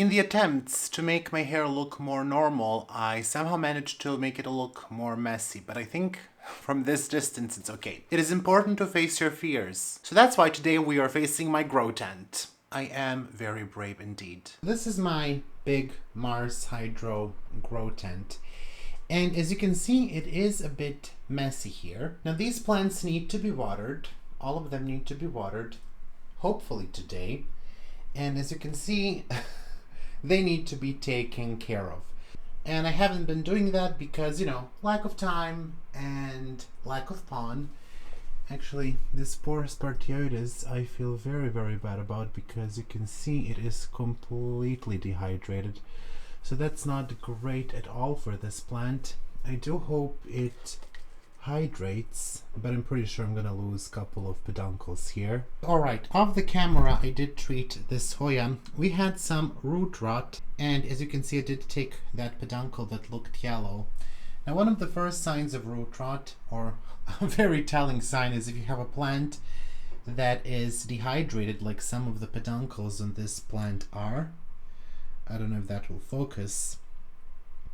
In the attempts to make my hair look more normal, I somehow managed to make it look more messy, but I think from this distance it's okay. It is important to face your fears. So that's why today we are facing my grow tent. I am very brave indeed. This is my big Mars Hydro grow tent. And as you can see, it is a bit messy here. Now these plants need to be watered. All of them need to be watered, hopefully today. And as you can see, they need to be taken care of. And I haven't been doing that because, lack of time and lack of pawn. Actually, this poor Spartioides I feel very, very bad about because you can see it is completely dehydrated. So that's not great at all for this plant. I do hope it hydrates, but I'm pretty sure I'm gonna lose a couple of peduncles here. Alright, off the camera I did treat this hoya. We had some root rot, and as you can see I did take that peduncle that looked yellow. Now one of the first signs of root rot, or a very telling sign, is if you have a plant that is dehydrated like some of the peduncles on this plant are. I don't know if that will focus.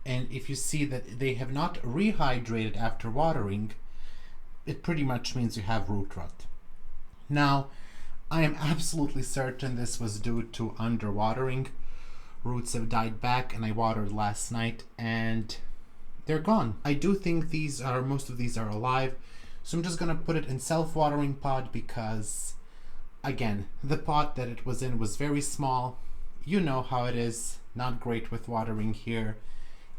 And if you see that they have not rehydrated after watering, it pretty much means you have root rot. Now, I am absolutely certain this was due to underwatering. Roots have died back and I watered last night and they're gone. I do think most of these are alive. So I'm just gonna put it in self-watering pot because, again, the pot that it was in was very small. You know how it is, not great with watering here.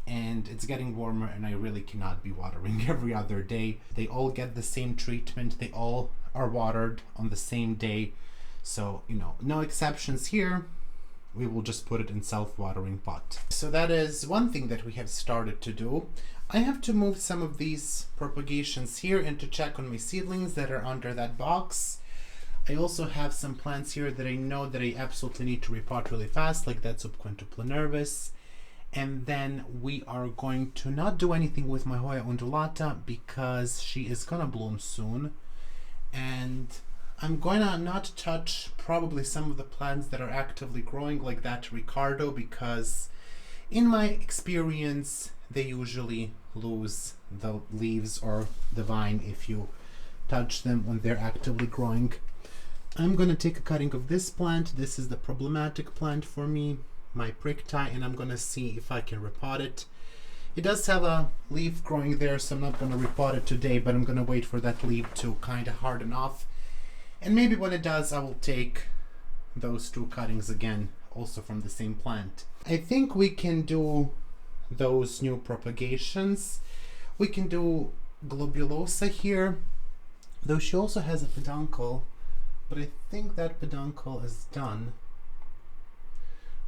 And it's getting warmer and I really cannot be watering every other day. They all get the same treatment. They all are watered on the same day. So, no exceptions here. We will just put it in self-watering pot. So that is one thing that we have started to do. I have to move some of these propagations here and to check on my seedlings that are under that box. I also have some plants here that I know that I absolutely need to repot really fast, like that subquintuple nervous. And then we are going to not do anything with my Hoya undulata because she is gonna bloom soon. And I'm going to not touch probably some of the plants that are actively growing, like that Ricardo, because in my experience, they usually lose the leaves or the vine if you touch them when they're actively growing. I'm going to take a cutting of this plant. This is the problematic plant for me, my prick tie, and I'm going to see if I can repot it. It does have a leaf growing there, so I'm not going to repot it today, but I'm going to wait for that leaf to kind of harden off. And maybe when it does, I will take those two cuttings again, also from the same plant. I think we can do those new propagations. We can do globulosa here, though she also has a peduncle, but I think that peduncle is done.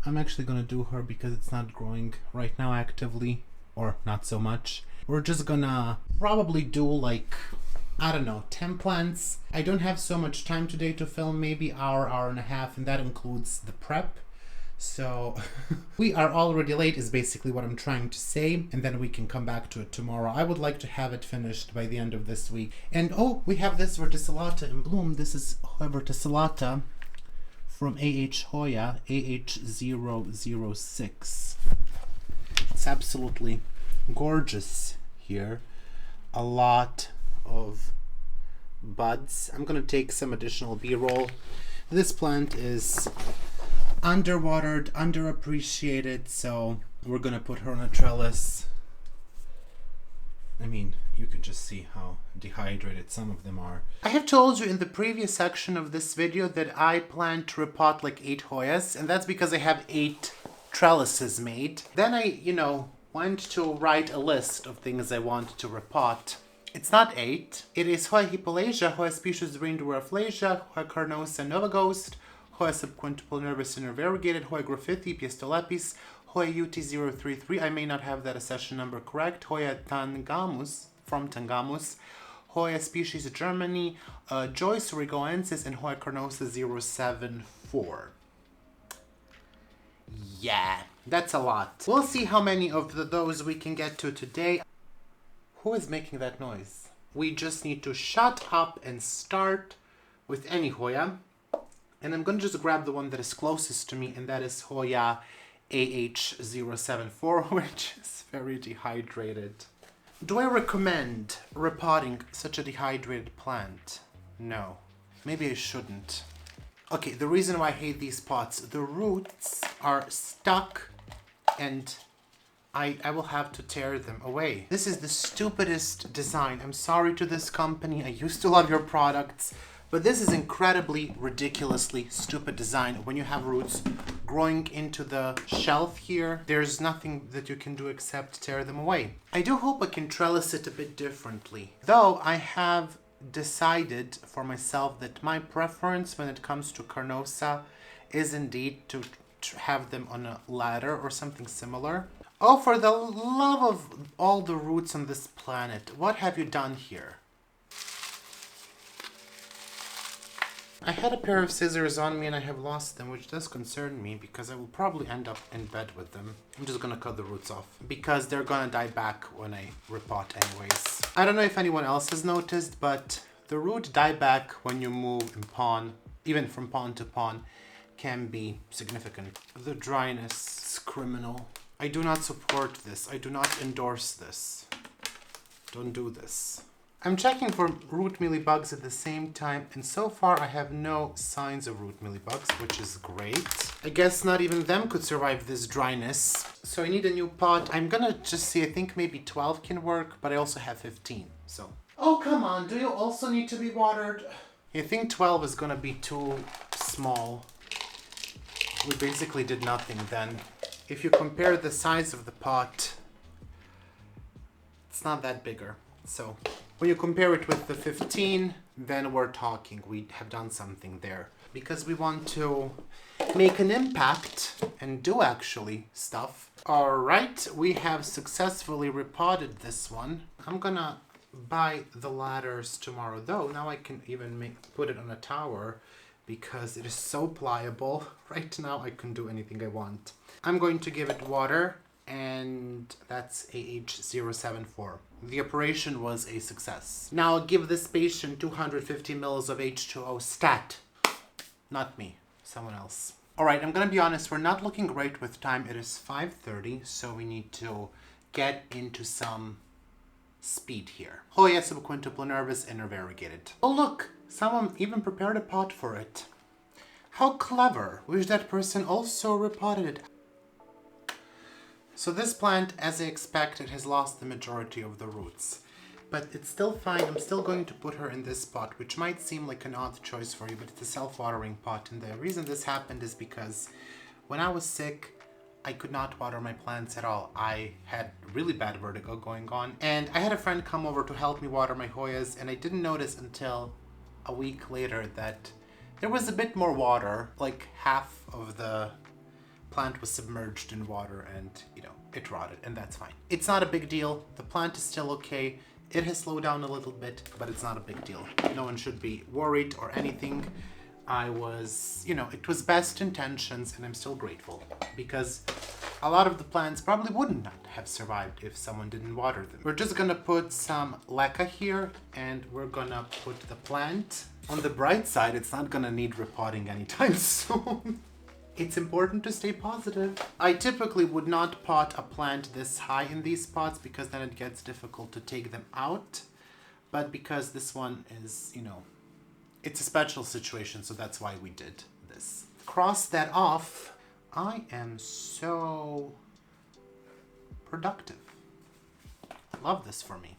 I'm actually going to do her because it's not growing right now actively, or not so much. We're just gonna probably do like, I don't know, 10 plants. I don't have so much time today to film, maybe hour and a half, and that includes the prep. So we are already late is basically what I'm trying to say, and then we can come back to it tomorrow. I would like to have it finished by the end of this week. And oh, we have this verticillata in bloom. This is Hoya verticillata from AH Hoya, AH006. It's absolutely gorgeous here. A lot of buds. I'm gonna take some additional B-roll. This plant is underwatered, underappreciated, so we're gonna put her on a trellis. I mean, you can just see how dehydrated some of them are. I have told you in the previous section of this video that I plan to repot like 8 Hoyas, and that's because I have 8 trellises made. Then I, went to write a list of things I want to repot. It's not 8. It is Hoya hippalasia, Hoya species reindooraflasia, Hoya carnosa nova ghost, Hoya subquintuple nervous and variegated, Hoya graffithi, Piestolepis, Hoya UT033, I may not have that accession number correct, Hoya tangamus, from Tangamus, Hoya species Germany, Joyce rigoensis, and Hoya carnosa 074. Yeah, that's a lot. We'll see how many of those we can get to today. Who is making that noise? We just need to shut up and start with any Hoya. And I'm going to just grab the one that is closest to me, and that is Hoya AH074, which is very dehydrated. Do I recommend repotting such a dehydrated plant? No. Maybe I shouldn't. Okay, the reason why I hate these pots, the roots are stuck and I will have to tear them away. This is the stupidest design. I'm sorry to this company. I used to love your products, but this is incredibly, ridiculously stupid design. When you have roots growing into the shelf here, there's nothing that you can do except tear them away. I do hope I can trellis it a bit differently. Though I have decided for myself that my preference when it comes to carnosa is indeed to have them on a ladder or something similar. Oh, for the love of all the roots on this planet, what have you done here? I had a pair of scissors on me and I have lost them, which does concern me because I will probably end up in bed with them. I'm just gonna cut the roots off because they're gonna die back when I repot anyways. I don't know if anyone else has noticed, but the root dieback when you move in pond, even from pond to pond, can be significant. The dryness is criminal. I do not support this. I do not endorse this. Don't do this. I'm checking for root mealybugs at the same time, and so far I have no signs of root mealybugs, which is great. I guess not even them could survive this dryness. So I need a new pot. I'm gonna just see, I think maybe 12 can work, but I also have 15, so. Oh, come on, do you also need to be watered? I think 12 is gonna be too small. We basically did nothing then. If you compare the size of the pot, it's not that bigger. So when you compare it with the 15, then we're talking. We have done something there. Because we want to make an impact and do actually stuff. All right, we have successfully repotted this one. I'm gonna buy the ladders tomorrow though. Now I can even put it on a tower because it is so pliable. Right now I can do anything I want. I'm going to give it water, and that's AH074. The operation was a success. Now I'll give this patient 250 mils of H2O stat. Not me, someone else. All right, I'm gonna be honest, we're not looking great with time. It is 5:30, so we need to get into some speed here. Hoya subquintuple nervous inner variegated. Oh look, someone even prepared a pot for it. How clever. Wish that person also repotted it. So this plant, as I expected, has lost the majority of the roots. But it's still fine. I'm still going to put her in this pot, which might seem like an odd choice for you, but it's a self-watering pot. And the reason this happened is because when I was sick, I could not water my plants at all. I had really bad vertigo going on. And I had a friend come over to help me water my Hoyas, and I didn't notice until a week later that there was a bit more water, like half of the plant was submerged in water and, you know, it rotted, and that's fine. It's not a big deal. The plant is still okay. It has slowed down a little bit, but it's not a big deal. No one should be worried or anything. I was, you know, it was best intentions, and I'm still grateful because a lot of the plants probably wouldn't have survived if someone didn't water them. We're just gonna put some leca here, and we're gonna put the plant. On the bright side, it's not gonna need repotting anytime soon. It's important to stay positive. I typically would not pot a plant this high in these pots because then it gets difficult to take them out. But because this one is, you know, it's a special situation, so that's why we did this. Cross that off. I am so productive. Love this for me.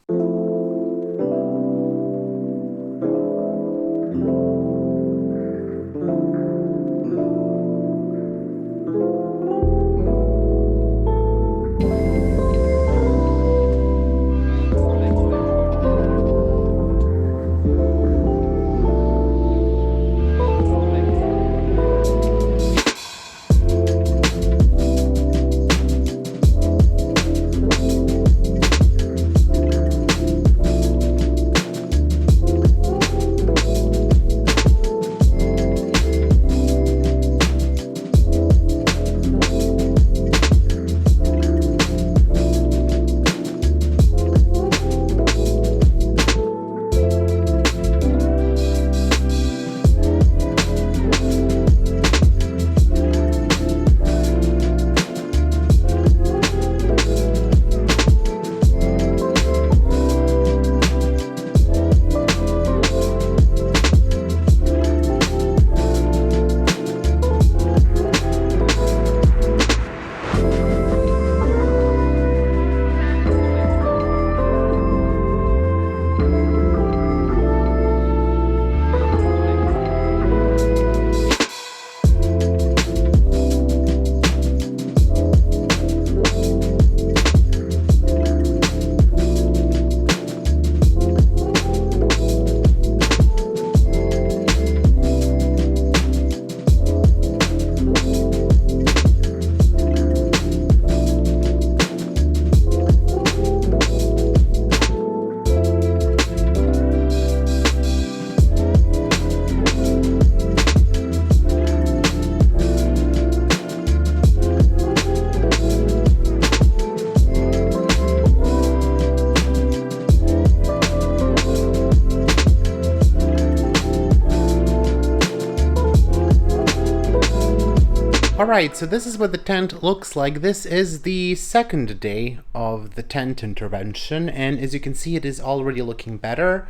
Alright, so this is what the tent looks like. This is the second day of the tent intervention, and as you can see, it is already looking better.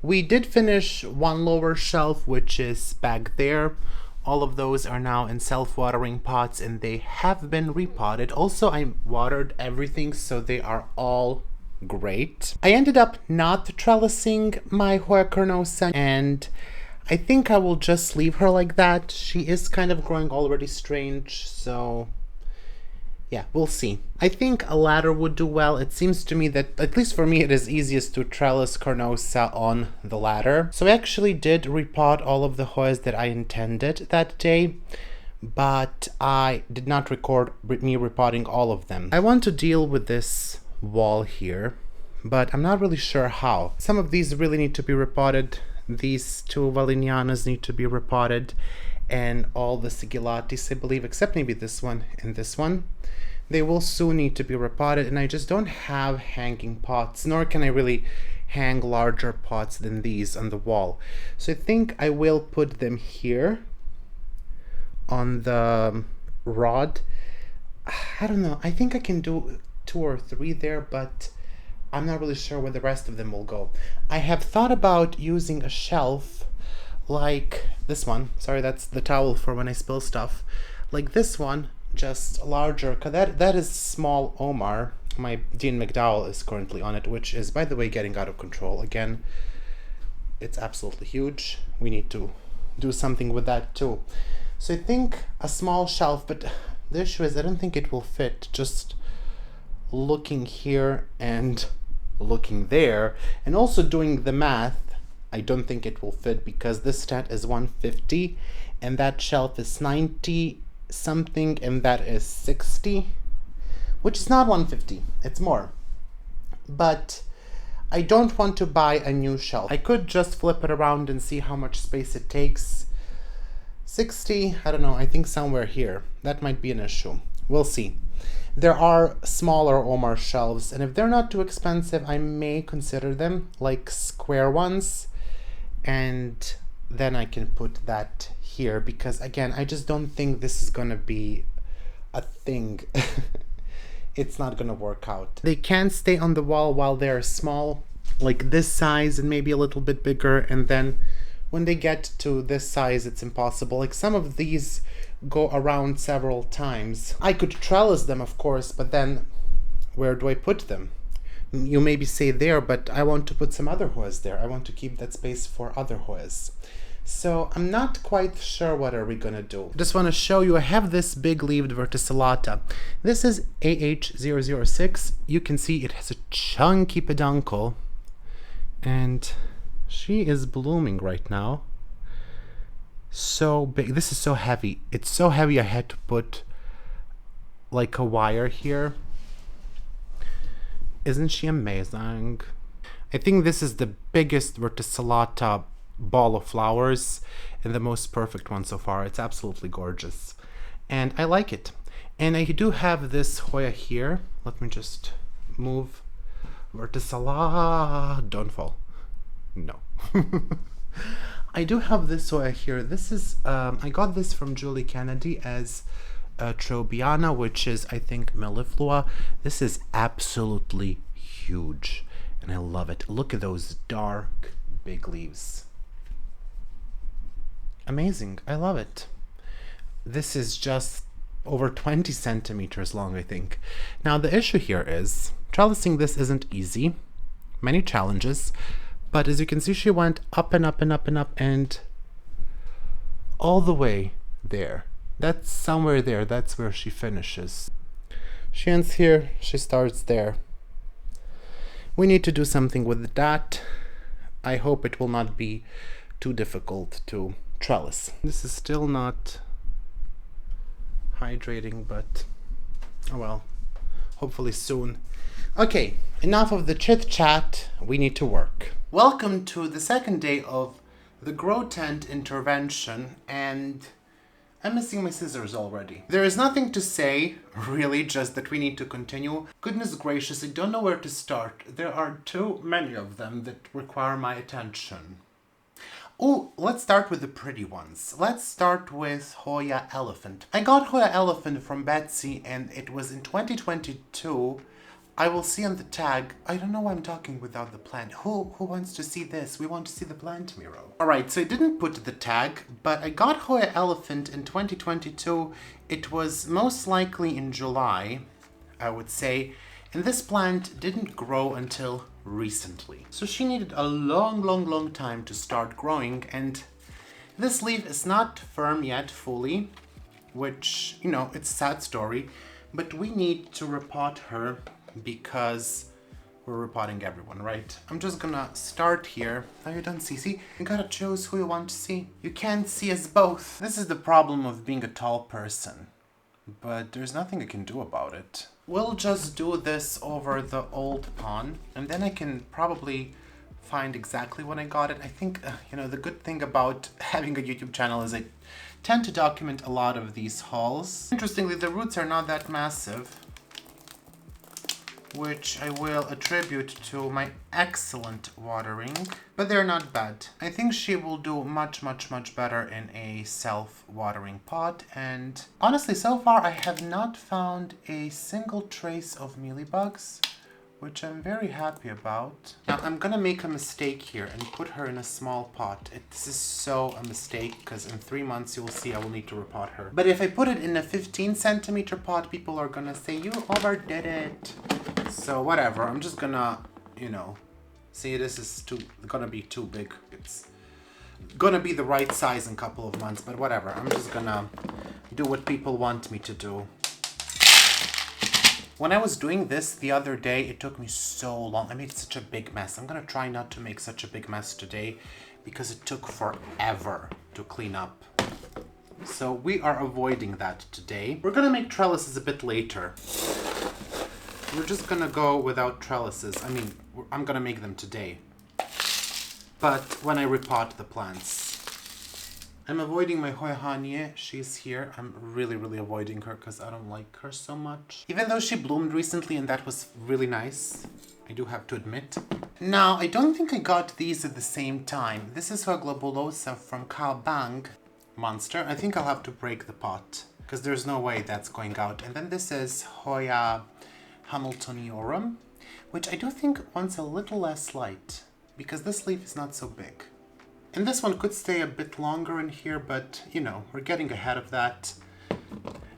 We did finish one lower shelf, which is back there. All of those are now in self-watering pots, and they have been repotted. Also, I watered everything, so they are all great. I ended up not trellising my Hoya carnosa, and I think I will just leave her like that. She is kind of growing already strange, so yeah, we'll see. I think a ladder would do well. It seems to me that, at least for me, it is easiest to trellis carnosa on the ladder. So I actually did repot all of the Hoyas that I intended that day, but I did not record me repotting all of them. I want to deal with this wall here, but I'm not really sure how. Some of these really need to be repotted. These two Valinianas need to be repotted, and all the Sigillatis, I believe, except maybe this one and this one. They will soon need to be repotted, and I just don't have hanging pots, nor can I really hang larger pots than these on the wall. So I think I will put them here on the rod. I don't know. I think I can do 2 or 3 there, but I'm not really sure where the rest of them will go. I have thought about using a shelf like this one. Sorry, that's the towel for when I spill stuff. Like this one, just larger, because that is small Omar. My Dean McDowell is currently on it, which is, by the way, getting out of control again. It's absolutely huge. We need to do something with that too. So I think a small shelf, but the issue is I don't think it will fit. Just looking here and looking there, and also doing the math, I don't think it will fit because this tent is 150 and that shelf is 90 something and that is 60, which is not 150, it's more. But I don't want to buy a new shelf. I could just flip it around and see how much space it takes. 60, I don't know, I think somewhere here. That might be an issue. We'll see. There are smaller Omar shelves, and if they're not too expensive, I may consider them, like square ones, and then I can put that here, because again, I just don't think this is gonna be a thing. It's not gonna work out. They can stay on the wall while they're small, like this size and maybe a little bit bigger, and then when they get to this size, it's impossible. Like some of these go around several times. I could trellis them, of course, but then where do I put them? You maybe say there, but I want to put some other Hoyas there. I want to keep that space for other Hoyas. So I'm not quite sure what are we gonna do. Just want to show you, I have this big-leaved verticillata. This is AH006. You can see it has a chunky peduncle, and she is blooming right now. So big. This is so heavy. It's so heavy I had to put like a wire here. Isn't she amazing? I think this is the biggest verticillata ball of flowers and the most perfect one so far. It's absolutely gorgeous and I like it. And I do have this Hoya here. Let me just move. Verticillata, don't fall. No. I do have this Hoya here. This is, I got this from Julie Kennedy as Trobiana, which is, I think, melliflua. This is absolutely huge, and I love it. Look at those dark, big leaves. Amazing. I love it. This is just over 20 centimeters long, I think. Now, the issue here is, trellising this isn't easy. Many challenges. But as you can see, she went up and up and up and up and all the way there. That's somewhere there. That's where she finishes. She ends here. She starts there. We need to do something with that. I hope it will not be too difficult to trellis. This is still not hydrating, but oh well. Hopefully soon. Okay, enough of the chit chat. We need to work. Welcome to the second day of the grow tent intervention, and I'm missing my scissors already. There is nothing to say, really, just that we need to continue. Goodness gracious, I don't know where to start. There are too many of them that require my attention. Oh, let's start with the pretty ones. Let's start with Hoya Elephant. I got Hoya Elephant from Betsy and it was in 2022. I will see on the tag. I don't know why I'm talking without the plant. Who wants to see this? We want to see the plant, Miro. Alright, so I didn't put the tag, but I got Hoya Elephant in 2022. It was most likely in July, I would say. And this plant didn't grow until recently. So she needed a long time to start growing, and this leaf is not firm yet fully, which, you know, it's a sad story, but we need to repot her because we're repotting everyone, right? I'm just gonna start here. Are you done, Cece? You gotta choose who you want to see. You can't see us both. This is the problem of being a tall person, but there's nothing I can do about it. We'll just do this over the old pawn, and then I can probably find exactly when I got it. I think, you know, the good thing about having a YouTube channel is I tend to document a lot of these hauls. Interestingly, the roots are not that massive, which I will attribute to my excellent watering, but they're not bad. I think she will do much better in a self-watering pot, and honestly, so far I have not found a single trace of mealybugs, which I'm very happy about. Now I'm gonna make a mistake here and put her in a small pot. This is so a mistake, because in 3 months you'll see I will need to repot her. But if I put it in a 15 centimeter pot, people are gonna say you overdid it. So whatever, I'm just gonna, you know, see, this is gonna be too big. It's gonna be the right size in a couple of months, but whatever. I'm just gonna do what people want me to do. When I was doing this the other day, it took me so long. I made such a big mess. I'm gonna try not to make such a big mess today because it took forever to clean up. So we are avoiding that today. We're gonna make trellises a bit later. We're just gonna go without trellises. I mean, I'm gonna make them today. But when I repot the plants. I'm avoiding my hoya. She's here. I'm really avoiding her because I don't like her so much. Even though she bloomed recently and that was really nice, I do have to admit. Now, I don't think I got these at the same time. This is Hoya globulosa from Bang Monster. I think I'll have to break the pot because there's no way that's going out. And then this is Hoya Hamiltoniorum, which I do think wants a little less light because this leaf is not so big. And this one could stay a bit longer in here, but you know, we're getting ahead of that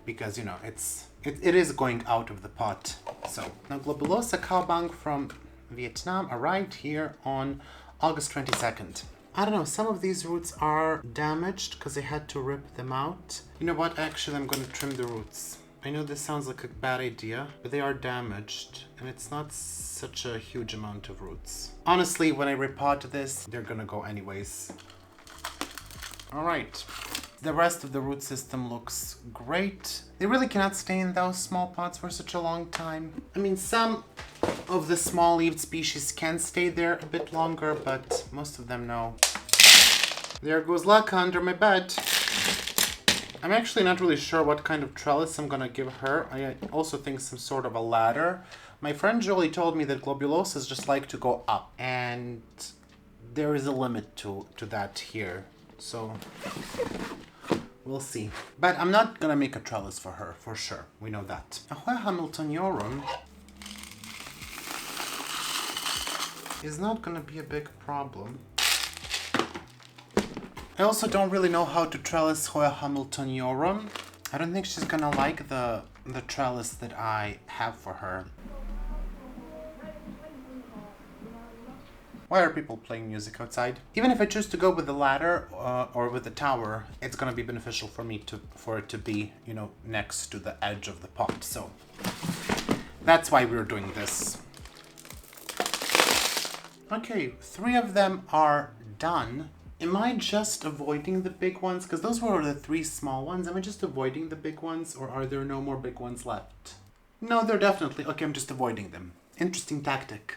because, you know, it is going out of the pot. So now Globulosa Bang from Vietnam arrived here on August 22nd. I don't know, some of these roots are damaged because I had to rip them out. You know what, actually I'm going to trim the roots. I know this sounds like a bad idea, but they are damaged and it's not such a huge amount of roots. Honestly, when I repot this, they're gonna go anyways. All right, the rest of the root system looks great. They really cannot stay in those small pots for such a long time. I mean, some of the small leaved species can stay there a bit longer, but most of them no. There goes Laka under my bed. I'm actually not really sure what kind of trellis I'm gonna give her. I also think some sort of a ladder. My friend Jolie told me that globulosas just like to go up, and there is a limit to that here. So we'll see. But I'm not gonna make a trellis for her, for sure. We know that. Hoya Hamiltoniorum is not gonna be a big problem. I also don't really know how to trellis Hoya Hamiltoniorum. I don't think she's gonna like the trellis that I have for her. Why are people playing music outside? Even if I choose to go with the ladder or with the tower, it's gonna be beneficial for me for it to be, you know, next to the edge of the pot. So that's why we're doing this. Okay, 3 of them are done. Am I just avoiding the big ones? Because those were the 3 small ones. Am I just avoiding the big ones, or are there no more big ones left? No, they're definitely. Okay, I'm just avoiding them. Interesting tactic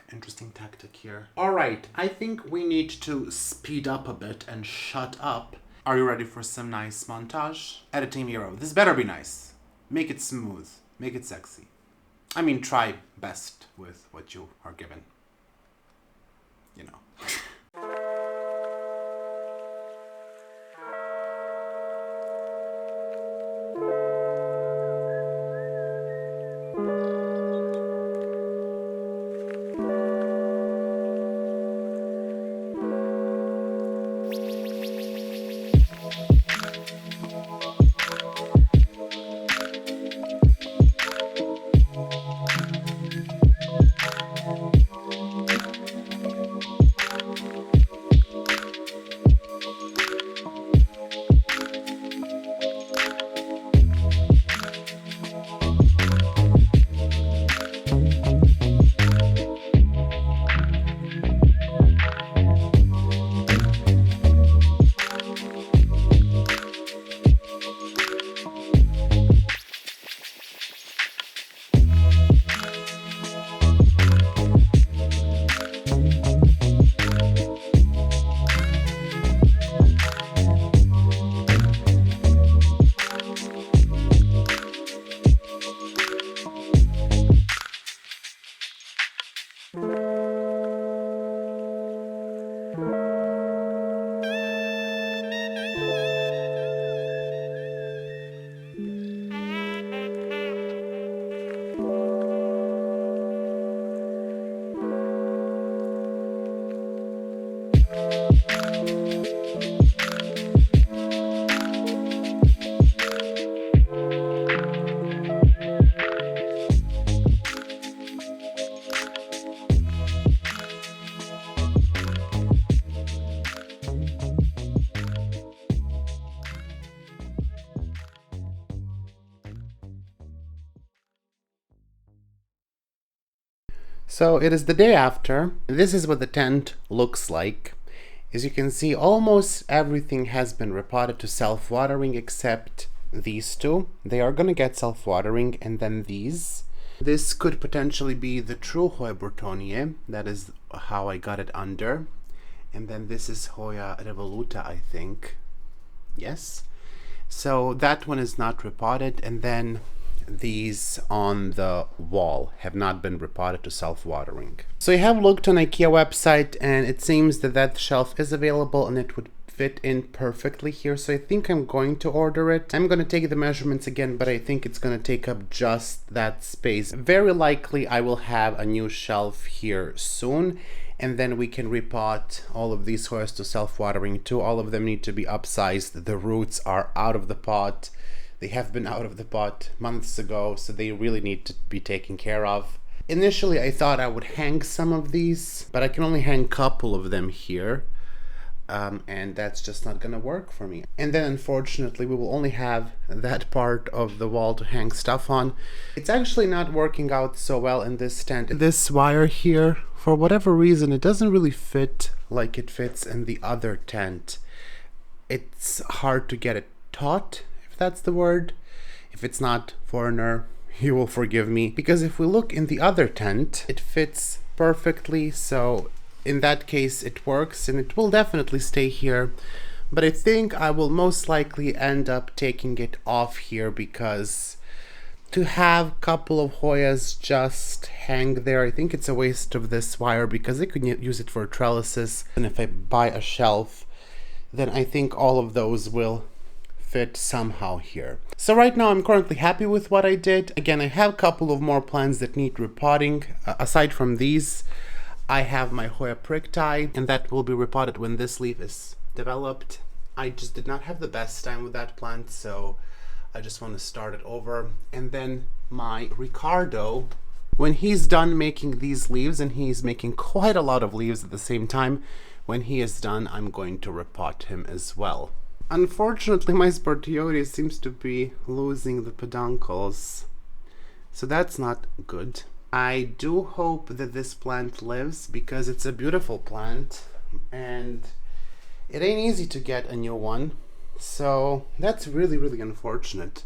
here. All right, I think we need to speed up a bit and shut up. Are you ready for some nice montage? Editing Miro, this better be nice. Make it smooth, make it sexy. I mean, try best with what you are given. You know. So it is the day after. This is what the tent looks like. As you can see, almost everything has been repotted to self-watering except these two. They are gonna get self-watering, and then these. This could potentially be the true Hoya Burtoniae. That is how I got it under. And then this is Hoya Revoluta, I think. Yes. So that one is not repotted, and then these on the wall have not been repotted to self-watering. So I have looked on IKEA website, and it seems that that shelf is available and it would fit in perfectly here. So I think I'm going to order it. I'm going to take the measurements again, but I think it's going to take up just that space. Very likely I will have a new shelf here soon, and then we can repot all of these Hoyas to self-watering too. All of them need to be upsized. The roots are out of the pot. They have been out of the pot months ago, so they really need to be taken care of. Initially, I thought I would hang some of these, but I can only hang a couple of them here. And that's just not gonna work for me. And then unfortunately, we will only have that part of the wall to hang stuff on. It's actually not working out so well in this tent. This wire here, for whatever reason, it doesn't really fit like it fits in the other tent. It's hard to get it taut, if that's the word. If it's not, foreigner, you will forgive me. Because if we look in the other tent, it fits perfectly, so in that case it works, and it will definitely stay here. But I think I will most likely end up taking it off here, because to have a couple of Hoyas just hang there, I think it's a waste of this wire, because I could use it for trellises. And if I buy a shelf, then I think all of those will fit somehow here. So right now I'm currently happy with what I did. Again, I have a couple of more plants that need repotting. Aside from these, I have my Hoya prick tie, and that will be repotted when this leaf is developed. I just did not have the best time with that plant, so I just want to start it over. And then my Ricardo, when he's done making these leaves, and he's making quite a lot of leaves at the same time, when he is done, I'm going to repot him as well. Unfortunately, my Spartiota seems to be losing the peduncles, so that's not good. I do hope that this plant lives, because it's a beautiful plant and it ain't easy to get a new one. So that's really, really unfortunate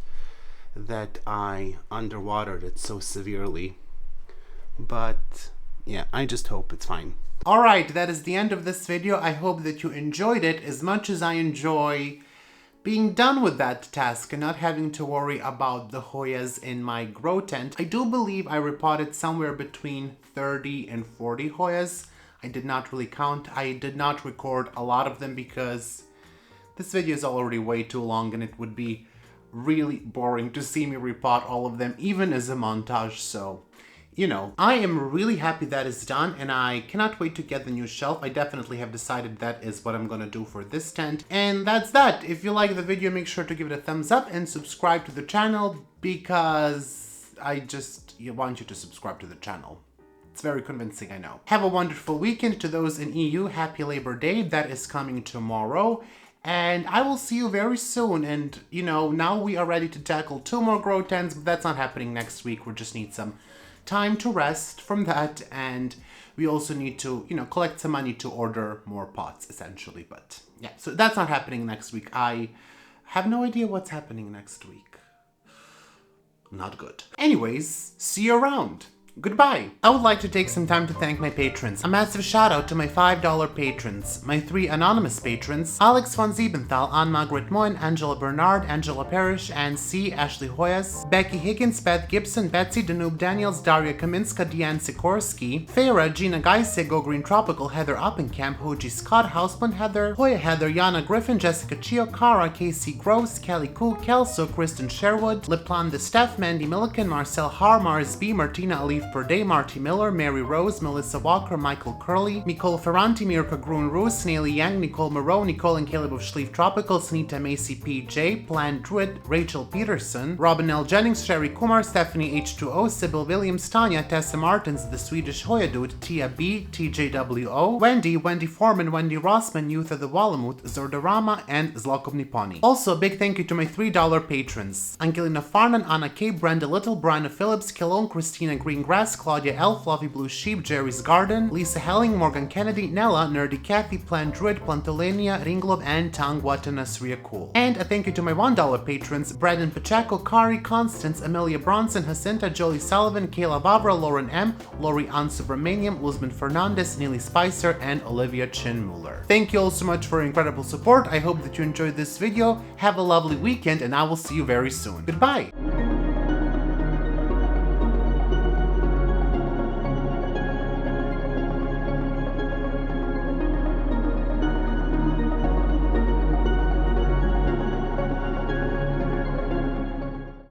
that I underwatered it so severely. But yeah, I just hope it's fine. Alright, that is the end of this video. I hope that you enjoyed it as much as I enjoy being done with that task and not having to worry about the Hoyas in my grow tent. I do believe I repotted somewhere between 30 and 40 Hoyas. I did not really count. I did not record a lot of them because this video is already way too long and it would be really boring to see me repot all of them, even as a montage. So, you know, I am really happy that is done, and I cannot wait to get the new shelf. I definitely have decided that is what I'm gonna do for this tent. And that's that. If you like the video, make sure to give it a thumbs up and subscribe to the channel, because I just want you to subscribe to the channel. It's very convincing, I know. Have a wonderful weekend. To those in EU, happy Labor Day. That is coming tomorrow. And I will see you very soon. And, you know, now we are ready to tackle 2 more grow tents, but that's not happening next week. We just need some time to rest from that, and we also need to, you know, collect some money to order more pots, essentially. But yeah, so that's not happening next week. I have no idea what's happening next week. Not good. Anyways, see you around. Goodbye. I would like to take some time to thank my patrons. A massive shout out to my $5 patrons, my 3 anonymous patrons, Alex von Siebenthal, Anne-Margaret Moyne, Angela Bernard, Angela Parrish, Anne C., Ashley Hoyas, Becky Higgins, Beth Gibson, Betsy, Danube Daniels, Daria Kaminska, Deanne Sikorsky, Feyre, Gina Geise, Go Green Tropical, Heather Oppenkamp, Hoji Scott, Houseplant Heather, Hoya Heather, Yana Griffin, Jessica Chio, Kara, Casey Gross, Kelly Koo, Kelso, Kristen Sherwood, Liplan De Steph, Mandy Milliken, Marcel Har, Mars B, Martina Alif Per Day, Marty Miller, Mary Rose, Melissa Walker, Michael Curley, Nicole Ferranti, Mirka Grun-Roos, Nelly Yang, Nicole Moreau, Nicole and Caleb of Schlief Tropical, Sunita Macy PJ, Plan Druid, Rachel Peterson, Robin L. Jennings, Sherry Kumar, Stephanie H2O, Sybil Williams, Tanya, Tessa Martins, The Swedish Hoya Dude, Tia B, TJWO, Wendy Foreman, Wendy Rossman, Youth of the Walamut, Zordorama, and Zlokov Niponi. Also, a big thank you to my $3 patrons: Angelina Farnan, Anna K, Brenda Little, Brianna Phillips, Kilone, Christina Green Grass, Claudia L, Fluffy Blue Sheep, Jerry's Garden, Lisa Helling, Morgan Kennedy, Nella, Nerdy Kathy, Plant Druid, Plantolania, Ringlob, and Tangwata Nasria Cool. And a thank you to my $1 patrons: Brandon Pacheco, Kari, Constance, Amelia Bronson, Jacinta, Jolie Sullivan, Kayla Bavra, Lauren M, Lori Ann Subramaniam, Luzman Fernandez, Neely Spicer, and Olivia Chinmuller. Thank you all so much for your incredible support. I hope that you enjoyed this video. Have a lovely weekend, and I will see you very soon. Goodbye!